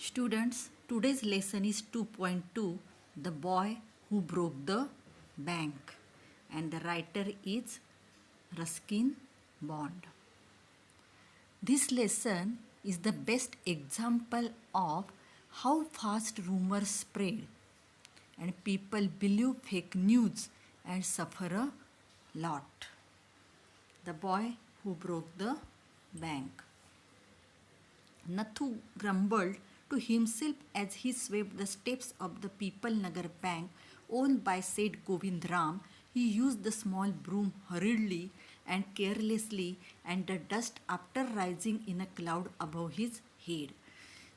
Students, today's lesson is 2.2, The Boy Who Broke the Bank, and the writer is Ruskin Bond. This lesson is the best example of how fast rumors spread and people believe fake news and suffer a lot. The Boy Who Broke the Bank. Nathu grumbled to himself as he swept the steps of the People Nagar Bank owned by Seth Govind Ram. He used the small broom hurriedly and carelessly, and the dust, after rising in a cloud above his head,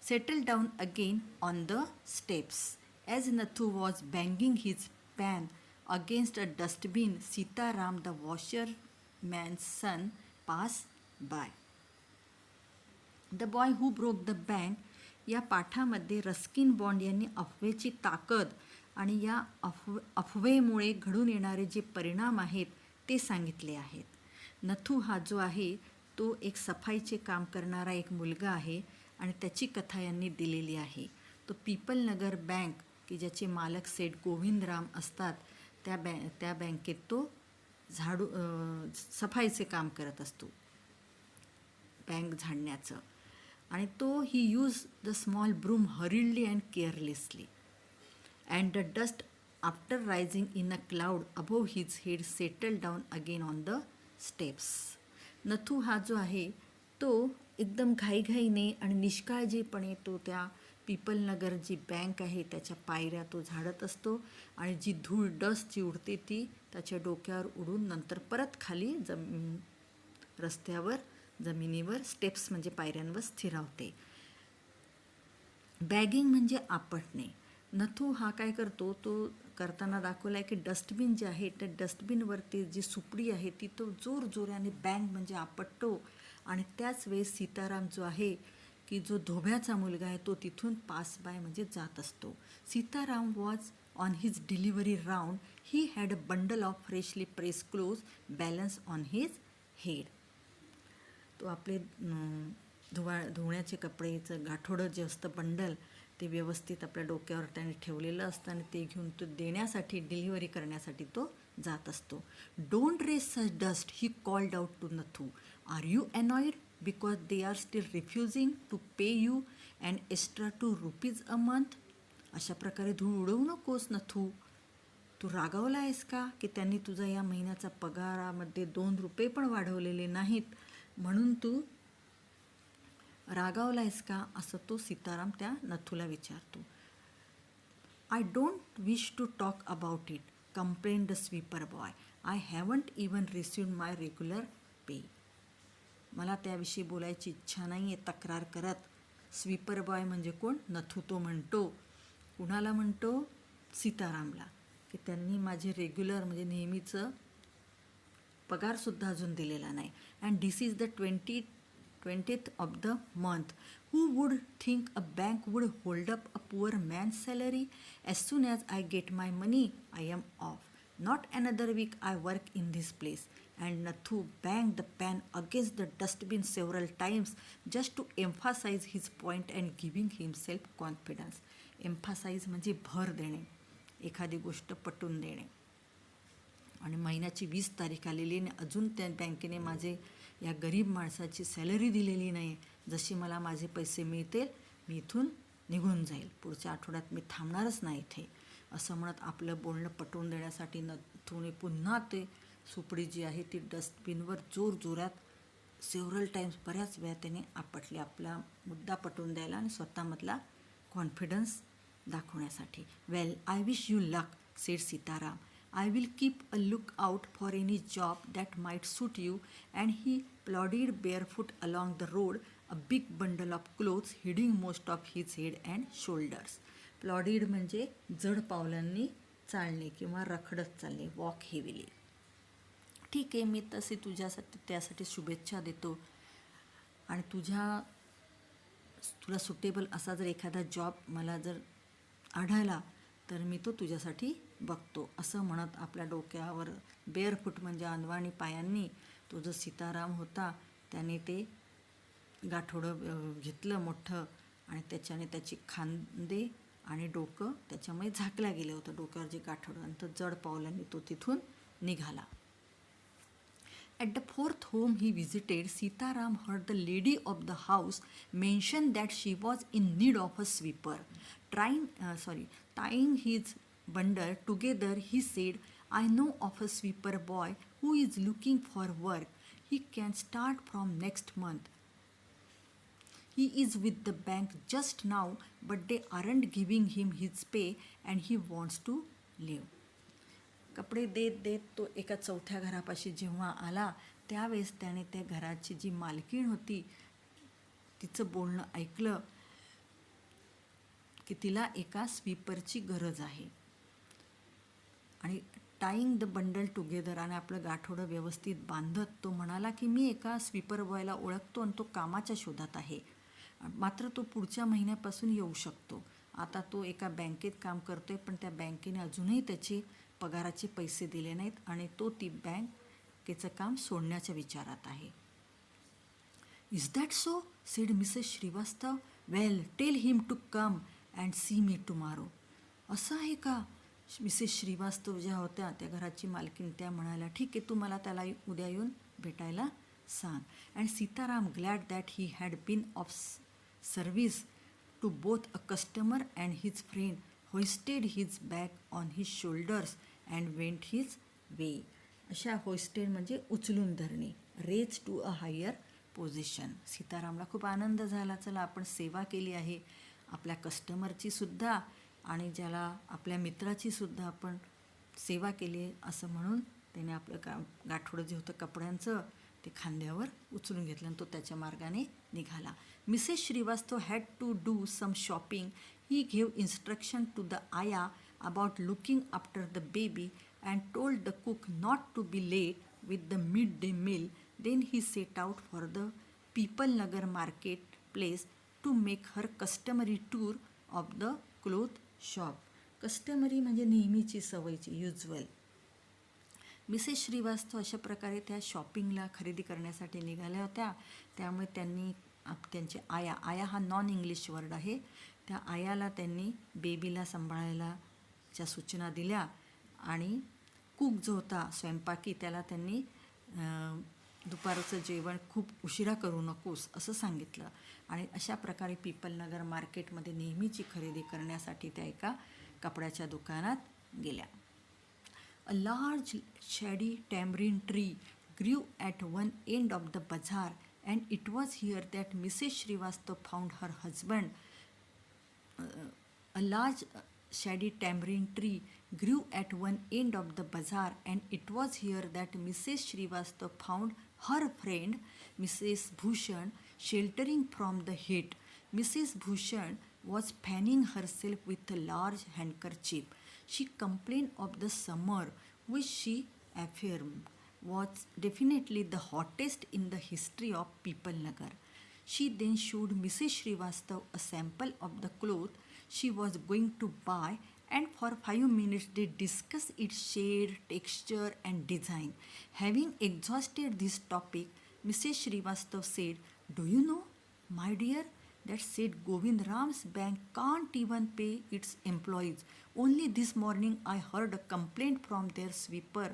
settled down again on the steps. As Nathu was banging his pan against a dustbin, Sitaram, the washerman's son, passed by. The boy who broke the bank या पाठामध्ये Ruskin bond यांनी अफवेची ताकद आणि या अफवेमुळे घडून येणारे जे परिणाम आहेत ते सांगितले आहेत. नथू हा जो आहे तो एक सफाईचे काम करणारा एक मुलगा आहे आणि त्याची कथा यांनी दिलेली आहे. तो पीपल नगर बँक की ज्याचे मालक सेठ गोविंदराम असतात त्या बँकेत तो सफाईचे काम करत असतो, बँक झाडण्याचं. आणि तो he use the small broom hurriedly and carelessly and the dust after rising in a cloud above his head settle down again on the steps. Nathu हा जो आहे तो एकदम घाईघाईने आणि निष्काळजीपणे तो त्या पीपल नगर जी बँक आहे त्याच्या पायऱ्या तो झाडत असतो आणि जी धूळ डस्ट जी उडते ती त्याच्या डोक्यावर उडून नंतर परत खाली रस्त्यावर जमिनीवर स्टेप्स म्हणजे पायऱ्यांवर स्थिरावते. बॅगिंग म्हणजे आपटणे. नथू हा काय करतो तो करताना दाखवला आहे की डस्टबिन जे आहे त्या डस्टबिनवरती जी सुपडी आहे ती तो जोरजोराने बँग म्हणजे आपटतो. आणि त्याच वेळेस सीताराम जो आहे की जो धोब्याचा मुलगा आहे तो तिथून पास बाय म्हणजे जात असतो. Sitaram was on his delivery round. He had a bundle of freshly press close balance on his head. तो आपले धुण्याचे कपडेचं गाठोडं जे असतं बंडल ते व्यवस्थित आपल्या डोक्यावर त्याने ठेवलेलं असतं आणि ते घेऊन तो देण्यासाठी डिलिव्हरी करण्यासाठी तो जात असतो. Don't raise such dust, he called out to Nathu. Are you annoyed because they are still refusing to pay you and extra ₹2 a month. अशा प्रकारे धूळ उडवू नकोस नथू. तू रागावला आहेस का की त्यांनी तुझा या महिन्याचा पगारामध्ये ₹2 पण वाढवलेले नाहीत म्हणून तू रागावला आहेस का, असं तो सीताराम त्या नथूला विचारतो. I don't wish to talk about it, complain the sweeper boy. I haven't even received my regular pay. मला त्याविषयी बोलायची इच्छा नाही आहे तक्रार करत. स्वीपर बॉय म्हणजे कोण? नथू तो म्हणतो. कुणाला म्हणतो? सीतारामला, की त्यांनी माझे रेग्युलर म्हणजे नेहमीचं पगारसुद्धा अजून दिलेला नाही. And this is the 20th of the month. Who would think a bank would hold up a poor man's salary? As soon as I get my money I am off. Not another week I work in this place. And Nathu bang the pan against the dustbin several times just to emphasise his point and giving himself confidence. Emphasise म्हणजे भर देणे, एखादी गोष्ट पटवून देणे. आणि महिन्याची 20 तारीख आलेली आणि अजून त्या बँकेने माझे या गरीब माणसाची सॅलरी दिलेली नाही. जशी मला माझे पैसे मिळतील मी इथून निघून जाईल, पुढच्या आठवड्यात मी थांबणारच नाही इथे, असं म्हणत आपलं बोलणं पटवून देण्यासाठी नथूने पुन्हा ते सुपडी जी आहे ती डस्टबिनवर जोरजोरात सेव्हरल टाइम्स बऱ्याच वेळा त्याने आपटली, आपला मुद्दा पटवून द्यायला आणि स्वतःमधला कॉन्फिडन्स दाखवण्यासाठी. Well, I wish you luck, said Sitaram. I will keep a lookout for any job that might suit you. And he plodded barefoot along the road, a big bundle of clothes hiding most of his head and shoulders. Plodded म्हणजे जड पावलांनी चालणे किंवा रखडत चालणे, walk heavily. ठीक आहे, मी तसे तुझ्यासाठी त्यासाठी शुभेच्छा देतो आणि तुला सुटेबल असा जर एखादा जॉब मला जर आढळला तर मी तो तुझ्यासाठी बघतो, असं म्हणत आपल्या डोक्यावर बेअरफूट म्हणजे अनवाणी पायांनी तो जो सीताराम होता त्याने ते गाठोडं घेतलं मोठं आणि त्याच्याने त्याची खांदे आणि डोकं त्याच्यामुळे झाकल्या गेलं होतं. डोक्यावर जे गाठोडं आणि तो जड पावलांनी तो तिथून निघाला. At the fourth home he visited, Sitaram heard the lady of the house mention that she was in need of a sweeper. Tying his bundle together, he said, I know of a sweeper boy who is looking for work. He can start from next month. He is with the bank just now, but they aren't giving him his pay and he wants to leave. कपडे देत देत तो एका चौथ्या घरापाशी जेव्हा आला त्यावेळेस त्याने त्या घराची जी मालकीण होती तिचं बोलणं ऐकलं की तिला एका स्वीपरची गरज आहे. आणि टाईंग द बंडल टुगेदर आणि आपलं गाठोडं व्यवस्थित बांधत तो म्हणाला की मी एका स्वीपर बॉयला ओळखतो आणि तो कामाच्या शोधात आहे, मात्र तो पुढच्या महिन्यापासून येऊ शकतो. आता तो एका बँकेत काम करतोय पण त्या बँकेने अजूनही त्याचे पगाराचे पैसे दिले नाहीत आणि तो ती बँकेचं काम सोडण्याच्या विचारात आहे. Is that so? Said Mrs Shrivastava. Well, tell him to come and see me tomorrow. असं आहे का? मिसेस श्रीवास्तव ज्या होत्या त्या घराची मालकीण त्या म्हणाल्या, ठीक आहे, तू मला त्याला उद्या येऊन भेटायला सांग. And Sitaram glad that he had been of service to both a customer and his friend, hoisted his bag on his shoulders and went his way. अशा होइस्टेड म्हणजे उचलून धरणे, raise to a higher position. सीतारामला खूप आनंद झाला, चला आपण सेवा केली आहे आपल्या कस्टमरची सुद्धा आणि ज्याला आपल्या मित्राची सुद्धा आपण सेवा केली आहे असं म्हणून त्याने आपलं गाठोडं जे होतं कपड्यांचं ते खांद्यावर उचलून घेतलं आणि तो त्याच्या मार्गाने निघाला. Mrs Shrivastava had to do some shopping. He gave instruction to the ayah about looking after the baby and told the cook not to be late with the midday meal. Then he set out for the People Nagar market place to make her customary tour of the cloth shop. Customary म्हणजे नेहमीची सवयीची, usual. Mrs Srivastava अशा प्रकारे त्या शॉपिंगला खरेदी करण्यासाठी निघाल्या होत्या. त्यामुळे त्यांनी त्यांचे आया हा नॉन इंग्लिश वर्ड आहे, त्या आयाला त्यांनी बेबीला सांभाळायला च्या सूचना दिल्या आणि कुक जो होता स्वयंपाकी त्याला त्यांनी दुपारचं जेवण खूप उशिरा करू नकोस असं सांगितलं. आणि अशा प्रकारे पीपलनगर मार्केटमध्ये नेहमीची खरेदी करण्यासाठी त्या एका कपड्याच्या दुकानात गेल्या. A large shady tamarind tree grew at one end of the bazaar and it was here that Mrs Shrivastava found her husband. A large shady tamarind tree grew at one end of the bazaar and it was here that Mrs. Shrivastava found her friend Mrs. Bhushan sheltering from the heat. Mrs. Bhushan was fanning herself with a large handkerchief. She complained of the summer, which she affirmed was definitely the hottest in the history of Pipalnagar. She then showed Mrs. Shrivastava a sample of the cloth she was going to buy, and for 5 minutes they discussed its shade, texture and design. Having exhausted this topic, Mrs. Shrivastava said, do you know, my dear, that said Govind Ram's bank can't even pay its employees. Only this morning I heard a complaint from their sweeper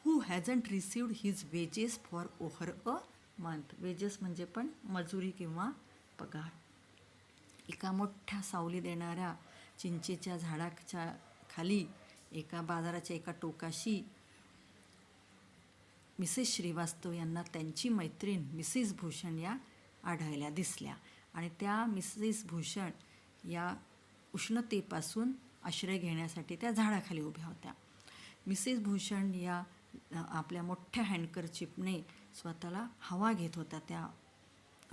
who hasn't received his wages for over a month. Wages म्हणजे पण मजुरी किंवा पगार. एका मोठ्या सावली देणाऱ्या चिंचेच्या झाडाच्या खाली एका बाजाराच्या एका टोकाशी मिसेस श्रीवास्तव यांना त्यांची मैत्रीण मिसेस भूषण या आढळल्या दिसल्या आणि त्या मिसेस भूषण या उष्णतेपासून आश्रय घेण्यासाठी त्या झाडाखाली उभ्या होत्या. मिसेस भूषण या आपल्या मोठ्या हँडकरचिपने स्वतःला हवा घेत होत्या त्या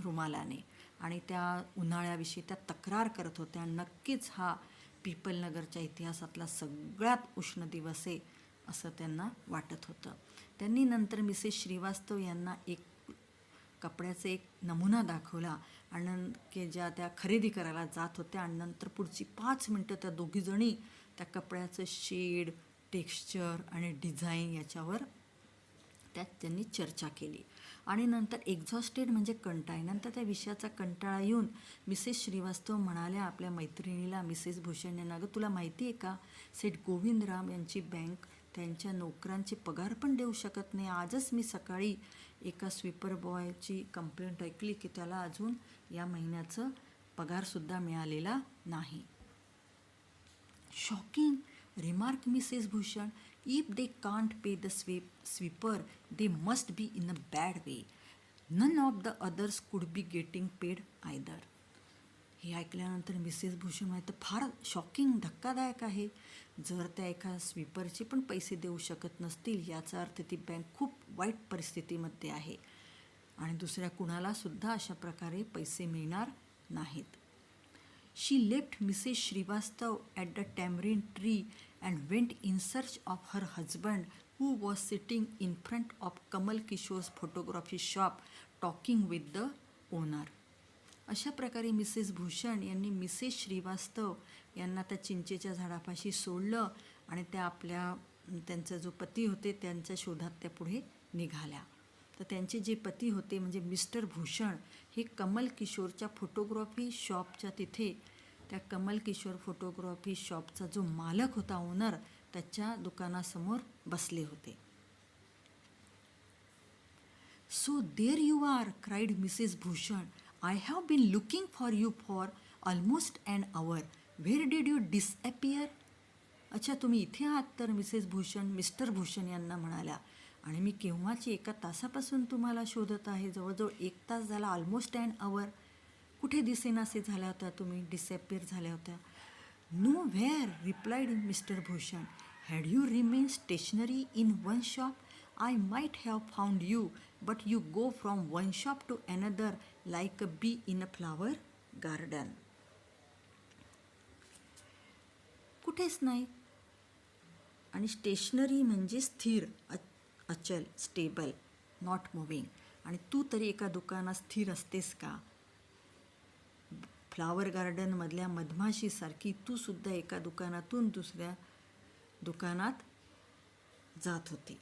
रुमालाने आणि त्या उन्हाळ्याविषयी त्या तक्रार करत होत्या. नक्कीच हा पीपलनगरच्या इतिहासातला सगळ्यात उष्ण दिवस आहे असं त्यांना वाटत होतं. त्यांनी नंतर मिसेस श्रीवास्तव यांना एक कपड्याचा एक नमुना दाखवला आणि की ज्या त्या खरेदी करायला जात होत्या आणि नंतर पुढची 5 मिनटं त्या दोघीजणी त्या कपड्याचं शेड, टेक्स्चर आणि डिझाईन याच्यावर त्यात त्यांनी चर्चा केली. आणि नंतर एक्झॉस्टेड म्हणजे कंटाळा. नंतर त्या विषयाचा कंटाळा येऊन मिसेस श्रीवास्तव म्हणाल्या आपल्या मैत्रिणीला मिसेस भूषण यांना, अगं तुला माहिती आहे का, सेठ गोविंदराम यांची बँक त्यांच्या नोकरांचे पगार पण देऊ शकत नाही. आजच मी सकाळी एका स्वीपर बॉयची कंप्लेंट ऐकली की त्याला अजून या महिन्याचं पगारसुद्धा मिळालेला नाही. Shocking remarked Mrs. Bhushan. If they can't pay the sweeper, they must be in a bad way. None of the others could be getting paid either. हे ऐकल्यानंतर मिसेस भूषण म्हणाले, तर फार शॉकिंग, धक्कादायक आहे. जर त्या एका स्वीपरचे पण पैसे देऊ शकत नसतील याचा अर्थ ती बँक खूप वाईट परिस्थितीमध्ये आहे आणि दुसऱ्या कुणालासुद्धा अशा प्रकारे पैसे मिळणार नाहीत. She left Mrs. Srivastav at the tamarind tree and went in search of her husband, who was sitting in front of Kamal Kishore's photography shop talking with the owner. अशा प्रकारे मिसेस भूषण यांनी मिसेस श्रीवास्तव यांना त्या चिंचेच्या झाडापाशी सोडलं आणि त्या त्यांचा जो पती होते त्यांच्या शोधात त्या पुढे निघाल्या. तर त्यांचे जे पती होते म्हणजे मिस्टर भूषण हे कमल किशोरच्या फोटोग्राफी शॉपच्या तिथे त्या कमल किशोर फोटोग्राफी शॉपचा जो मालक होता, ओनर, त्याच्या दुकानासमोर बसले होते. So there you are, cried Mrs Bhushan. I have been looking for you for almost an hour. Where did you disappear? अच्छा, तुम्ही इथे आहात तर, मिसेस भूषण मिस्टर भूषण यांना म्हणाल्या, आणि मी केव्हाची 1 तासापासून तुम्हाला शोधत आहे. जवळजवळ 1 तास झाला, ऑलमोस्ट ॲन आवर. कुठे दिसेनासे झाल्या होत्या तुम्ही, डिसअपियर झाल्या होत्या. Nowhere, replied Mr Bhushan. Had you remain stationary in one shop? I might have found you, but you go from one shop to another like a bee in a flower garden. कुठेच नाही. आणि stationery म्हणजे स्थिर, अचल, stable, not moving. आणि तू तरी एका दुकानात स्थिर असतेस का? फ्लावर गार्डनमधल्या मधमाशीसारखी तू सुद्धा एका दुकानातून दुसऱ्या दुकानात जात होती.